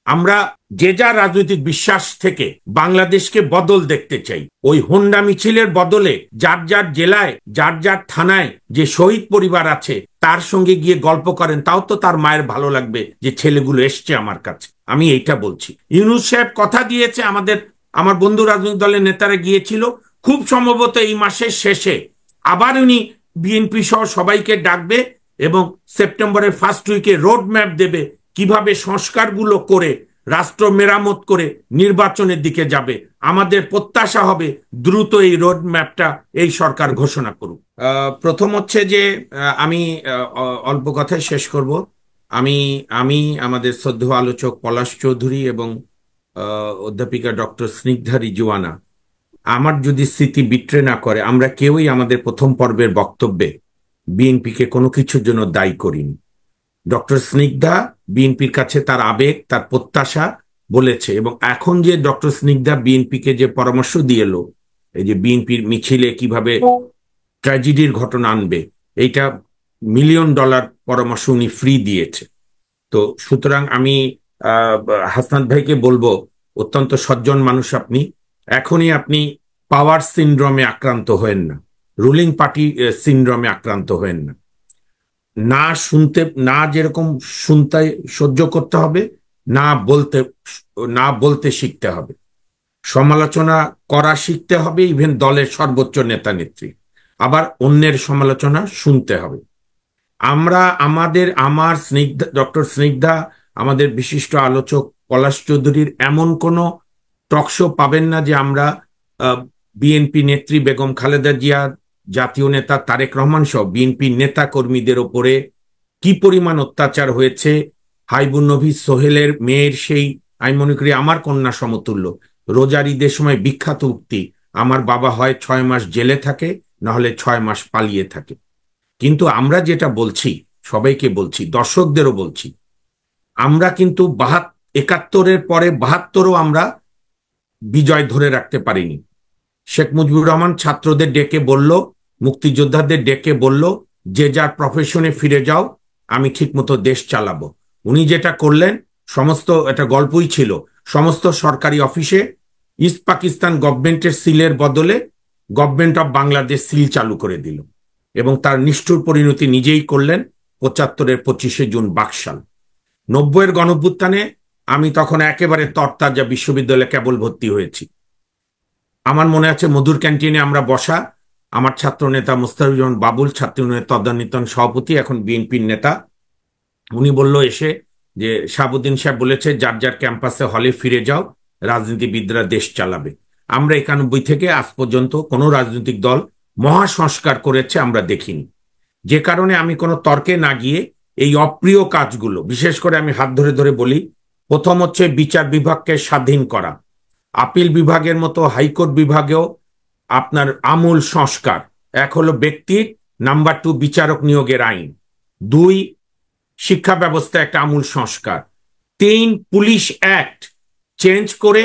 আমরা যে যা রাজনৈতিক বিশ্বাস থেকে বাংলাদেশকে বদল দেখতে চাই। ওই হোন্ডা মিছিলের বদলে যার যার জেলায় যার যার থানায় যে শহীদ পরিবার আছে তার সঙ্গে গিয়ে গল্প করেন, তাও তো তার মায়ের ভালো লাগবে যে ছেলেগুলো এসছে আমার কাছে। আমি এইটা বলছি। ইউনূস সাহেব কথা দিয়েছে, আমার বন্ধু রাজনৈতিক দলের নেতারা গিয়েছিল, খুব সম্ভবত এই মাসের শেষে আবার উনি বিএনপি সহ সবাইকে ডাকবে এবং সেপ্টেম্বরের ফার্স্ট উইকে রোড ম্যাপ দেবে কিভাবে সংস্কারগুলো করে রাষ্ট্র মেরামত করে নির্বাচনের দিকে যাবে। আমাদের প্রত্যাশা হবে দ্রুত এই রোড ম্যাপটা এই সরকার ঘোষণা করুক। প্রথম হচ্ছে যে আমি অল্প কথায় শেষ করব। আমি আমি আমাদের শ্রদ্ধেয় আলোচক পলাশ চৌধুরী এবং অধ্যাপিকা ডক্টর স্নিগ্ধা রিজওয়ানা, আমার যদি স্মৃতি বিট্রে না করে, আমরা কেউই আমাদের প্রথম পর্বের বক্তব্যে বিএনপিকে কোনো কিছুর জন্য দায়ী করিনি। ডক্টর স্নিগ্ধা বিএনপির কাছে তার আবেগ, তার প্রত্যাশা বলেছে, এবং এখন যে ডক্টর স্নিগ্ধা বিএনপিকে যে পরামর্শ দিয়ে এলো, এই যে বিএনপির মিছিলে কিভাবে ট্র্যাজেডির ঘটনা আনবে, এইটা $1,000,000 পরামর্শ উনি ফ্রি দিয়েছে। তো সুতরাং আমি হাসনাত ভাইকে বলবো, অত্যন্ত সজ্জন মানুষ আপনি, এখনই আপনি পাওয়ার সিনড্রোমে আক্রান্ত হয়েন না, রুলিং পার্টি সিনড্রোমে আক্রান্ত হয়েন না। না শুনতে, না যেরকম শুনতে সহ্য করতে হবে, না বলতে শিখতে হবে, সমালোচনা করা শিখতে হবে, ইভেন দলের সর্বোচ্চ নেতা নেত্রী, আবার অন্যের সমালোচনা শুনতে হবে। আমার স্নিগ্ধা, ডক্টর স্নিগ্ধা, আমাদের বিশিষ্ট আলোচক পলাশ চৌধুরীর এমন কোনো টকশো পাবেন না যে আমরা বিএনপি নেত্রী বেগম খালেদা জিয়া, জাতীয় নেতা তারেক রহমান সহ বিএনপি নেতা কর্মীদের ওপরে কি পরিমাণ অত্যাচার হয়েছে। হাইবুন নবী সোহেলের মেয়ের সেই, আমি মনে করি আমার কন্যা সমতুল্য, রোজার ঈদের সময় বিখ্যাত উক্তি, আমার বাবা হয় 6 মাস জেলে থাকে, না হলে 6 মাস পালিয়ে থাকে। কিন্তু আমরা যেটা বলছি, সবাইকে বলছি, দর্শকদেরও বলছি, আমরা কিন্তু 71-এর পরে 72ও আমরা বিজয় ধরে রাখতে পারিনি। শেখ মুজিবুর রহমান ছাত্রদের ডেকে বলল, মুক্তিযোদ্ধাদের ডেকে বলল, যে যার প্রফেশনে ফিরে যাও, আমি ঠিকমতো দেশ চালাবো। উনি যেটা করলেন, সমস্ত এটা গল্পই ছিল, সমস্ত সরকারি অফিসে ইস্ট পাকিস্তান গভর্নমেন্টের সিলের বদলে গভর্নমেন্ট অফ বাংলাদেশ সিল চালু করে দিল, এবং তার নিষ্ঠুর পরিণতি নিজেই করলেন 75-এর 25শে জুন বাকশাল। 90-এর গণঅভ্যুত্থানে আমি তখন একেবারে তরতাজা বিশ্ববিদ্যালয়ে কেবল ভর্তি হয়েছি। আমার মনে আছে মধুর ক্যান্টিনে আমরা বসা, আমার ছাত্র নেতা মোস্তাফিজুর বাবুল, ছাত্র ইউনিয়নের তদানীতন সভাপতি, এখন বিএনপির নেতা, উনি বলল এসে যে শাহাবুদ্দিন সাহেব বলেছে যার যার ক্যাম্পাসে হলে ফিরে যাও, রাজনীতিবিদরা দেশ চালাবে। আমরা 91 থেকে আজ পর্যন্ত কোনো রাজনৈতিক দল মহা সংস্কার করেছে আমরা দেখিনি। যে কারণে আমি কোনো তর্কে না গিয়ে এই অপ্রিয় কাজগুলো, বিশেষ করে আমি হাত ধরে ধরে বলি, প্রথম হচ্ছে বিচার বিভাগকে স্বাধীন করা, আপিল বিভাগের মতো হাইকোর্ট বিভাগেও আপনার আমূল সংস্কার। এক হলো ব্যক্তির, নাম্বার 2 বিচারক নিয়োগের আইন, 2 শিক্ষা ব্যবস্থা একটা আমূল সংস্কার, 3 পুলিশ অ্যাক্ট চেঞ্জ করে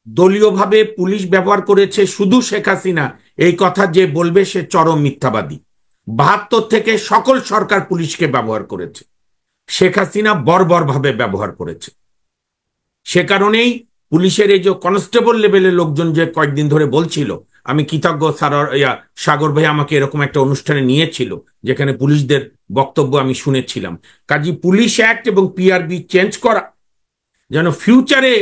দলীয়ভাবে পুলিশ ব্যবহার করেছে শুধু শেখ হাসিনা, এই কথা যে বলবে সে চরম মিথ্যাবাদী। 72 থেকে সকল সরকার পুলিশকে ব্যবহার করেছে, শেখ হাসিনা বর্বরভাবে ব্যবহার করেছে। সে কারণেই পুলিশের এই যে কনস্টেবল লেভেলের লোকজন যে কয়েকদিন ধরে বলছিল, আমি কৃতজ্ঞ সাগর ভাই আমাকে এরকম একটা অনুষ্ঠানে নিয়েছিল যেখানে পুলিশদের বক্তব্য আমি শুনেছিলাম। কাজী পুলিশ অ্যাক্ট এবং পিআরবি চেঞ্জ করা, যেন ফিউচারে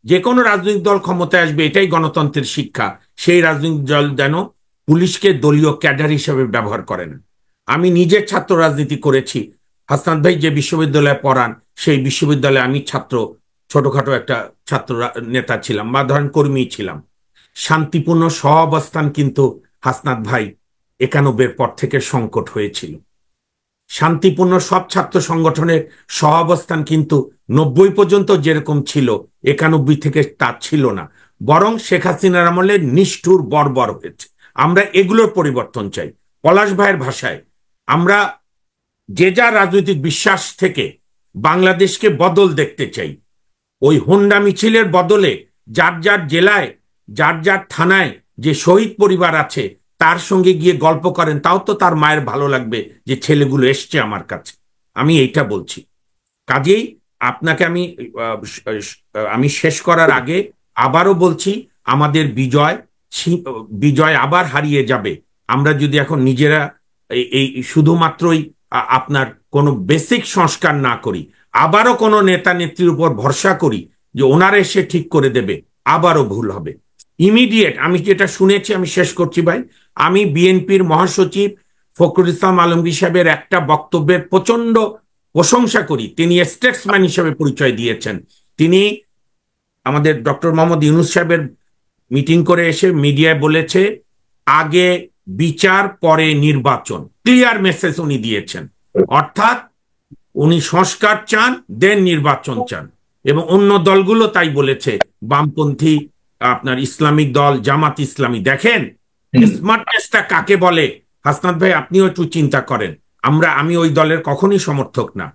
যে কোনো রাজনৈতিক দল ক্ষমতায় আসবে, এটাই গণতন্ত্রের শিক্ষা, সেই রাজনৈতিক দল যেন পুলিশকে দলীয় ক্যাডার হিসেবে ব্যবহার করে না। আমি নিজে ছাত্র রাজনীতি করেছি, হাসনাত ভাই যে বিশ্ববিদ্যালয়ে পড়ান সেই বিশ্ববিদ্যালয়ে আমি ছোটখাটো একটা ছাত্র নেতা ছিলাম, বা ধরেন কর্মী ছিলাম। শান্তিপূর্ণ সহাবস্থান কিন্তু হাসনাত ভাই 91-এর পর থেকে সংকট হয়েছিল। শান্তিপূর্ণ সব ছাত্র সংগঠনের সহাবস্থান কিন্তু 90 পর্যন্ত যেরকম ছিল, 91 থেকে তা ছিল না, বরং শেখ হাসিনার আমলে নিষ্ঠুর বর্বর হয়েছে। আমরা এগুলোর পরিবর্তন চাই। পলাশ ভাইয়ের ভাষায়, আমরা যে যা রাজনৈতিক বিশ্বাস থেকে বাংলাদেশকে বদল দেখতে চাই। ওই হোন্ডা মিছিলের বদলে যার যার জেলায় যার যার থানায় যে শহীদ পরিবার আছে তার সঙ্গে গিয়ে গল্প করেন, তাও তো তার মায়ের ভালো লাগবে যে ছেলেগুলো এসছে আমার কাছে। আমি এইটা বলছি। কাজেই আপনাকে আমি শেষ করার আগে আবারও বলছি, আমাদের বিজয় আবার হারিয়ে যাবে আমরা যদি এখন নিজেরা এই শুধুমাত্রই আপনার কোনো বেসিক সংস্কার না করি, আবারও কোনো নেতা নেত্রীর উপর ভরসা করি যে ওনারা এসে ঠিক করে দেবে, আবারও ভুল হবে। ইমিডিয়েট আমি যেটা শুনেছি, আমি শেষ করছি ভাই, আমি বিএনপির মহাসচিব ফখরুল ইসলাম আলমগীর সাহেবের একটা বক্তব্যের প্রচন্ড প্রশংসা করি। তিনি স্টেটসম্যান হিসেবে পরিচয় দিয়েছেন। তিনি আমাদের ডক্টর মোহাম্মদ ইউনূস সাহেবের মিটিং করে এসে মিডিয়ায় বলেছে আগে বিচার পরে নির্বাচন, ক্লিয়ার মেসেজ উনি দিয়েছেন। অর্থাৎ উনি সংস্কার চান, দেন নির্বাচন চান, এবং অন্য দলগুলো তাই বলেছে, বামপন্থী আপনার ইসলামিক দল জামাত ইসলামী। দেখেন স্মার্টনেসটা কাকে বলে, হাসনাত ভাই আপনিও একটু চিন্তা করেন। আমি ওই দলের কখনই সমর্থক না,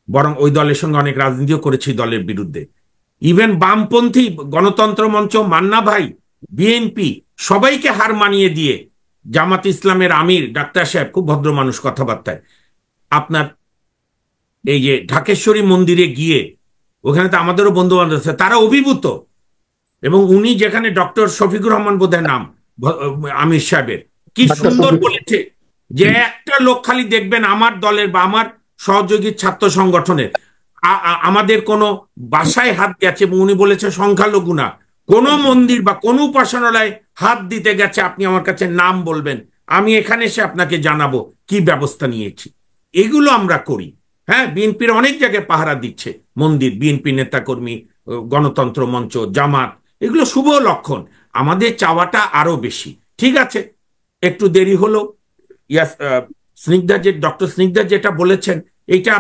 বরং ওই দলের সঙ্গে অনেক রাজনীতিও করেছি দলের বিরুদ্ধে। ইভেন বামপন্থী গণতন্ত্র মঞ্চ, মান্না ভাই, বিএনপি সবাইকে হার মানিয়ে দিয়ে জামাত ইসলামের আমির ডাক্তার সাহেব, খুব ভদ্র মানুষ কথাবার্তায়, আপনার এই যে ঢাকেশ্বরী মন্দিরে গিয়ে, ওখানে তো আমাদেরও বন্ধু বান্ধব আছে, তারা অভিভূত। এবং উনি যেখানে ডক্টর শফিকুর রহমান বোধহয় নাম আমির সাহেবের, কি সুন্দর বলেছে যে একটা লোক খালি দেখবেন আমার দলের বা আমার সহযোগী ছাত্র সংগঠনের আমাদের কোনো বাসায় হাত গেছে, এবং উনি বলেছে সংখ্যালঘু না, কোন মন্দির বা কোন উপাসনালয়ে হাত দিতে গেছে, আপনি আমার কাছে নাম বলবেন, আমি এখানে এসে আপনাকে জানাবো কি ব্যবস্থা নিয়েছি। এগুলো আমরা করি। হ্যাঁ, বিএনপির অনেক জায়গায় পাহারা দিচ্ছে মন্দির, বিএনপি নেতাকর্মী, গণতন্ত্র মঞ্চ, জামাত, এগুলো শুভ লক্ষণ। আমাদের চাওয়াটা আরো বেশি। ঠিক আছে, একটু দেরি হলো। ইয়াস, ডক্টর স্নিগ্ধা যেটা বলেছেন, এইটা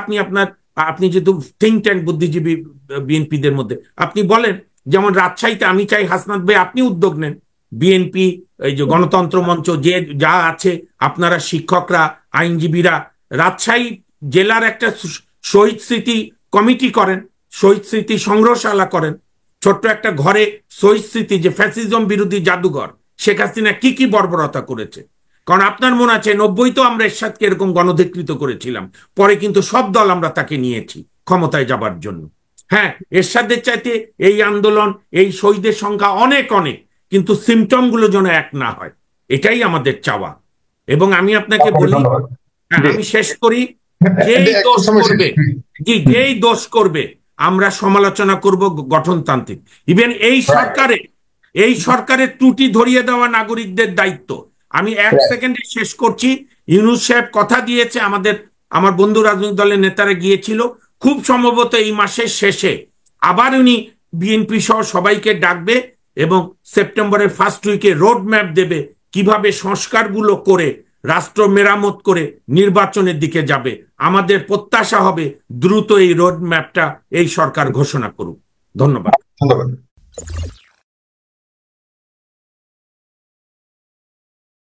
আপনি যেহেতু থিঙ্ক ট্যাঙ্ক বুদ্ধিজীবী বিএনপিদের মধ্যে, আপনি বলেন, যেমন রাজশাহীতে আমি চাই হাসনাত ভাই আপনি উদ্যোগ নেন, বিএনপি এই যে গণতন্ত্র মঞ্চ যে যা আছে, আপনারা শিক্ষকরা, আইনজীবীরা, রাজশাহী জেলার একটা শহীদ স্মৃতি কমিটি করেন, শহীদ স্মৃতি সংগ্রহশালা করেন, ছোট্ট একটা ঘরে শহীদ স্মৃতি, যে ফ্যাসিজম বিরোধী জাদুঘর, শেখ হাসিনা কি কি বর্বরতা করেছে। কারণ আপনার মনে আছে 90 তো আমরা এরশাদকে এরকম গণধিকৃত করেছিলাম, পরে কিন্তু সব দল আমরা তাকে নিয়েছি ক্ষমতায় যাবার জন্য। হ্যাঁ, এরশাদের চাইতে এই আন্দোলন, এই শহীদের সংখ্যা অনেক অনেক, কিন্তু সিমটম গুলো যেন এক না হয়, এটাই আমাদের চাওয়া। এবং আমি আপনাকে বলি, আমি শেষ করি, যেই দোষ করবে, যেই দোষ করবে আমরা সমালোচনা করব গঠনতান্ত্রিক। ইভেন এই সরকারের ত্রুটি ধরিয়ে দেওয়া নাগরিকদের দায়িত্ব। আমি এক সেকেন্ডে শেষ করছি। ইউনূস সাহেব কথা দিয়েছে, আমার বন্ধু রাজনৈতিক দলের নেতারা গিয়েছিল, খুব সম্ভবত এই মাসের শেষে আবার উনি বিএনপি সহ সবাইকে ডাকবে এবং সেপ্টেম্বরের ফার্স্ট উইকে রোড ম্যাপ দেবে কিভাবে সংস্কারগুলো করে রাষ্ট্র মেরামত করে নির্বাচনের দিকে যাবে। আমাদের প্রত্যাশা হবে দ্রুত এই রোড ম্যাপটা এই সরকার ঘোষণা করুক। ধন্যবাদ।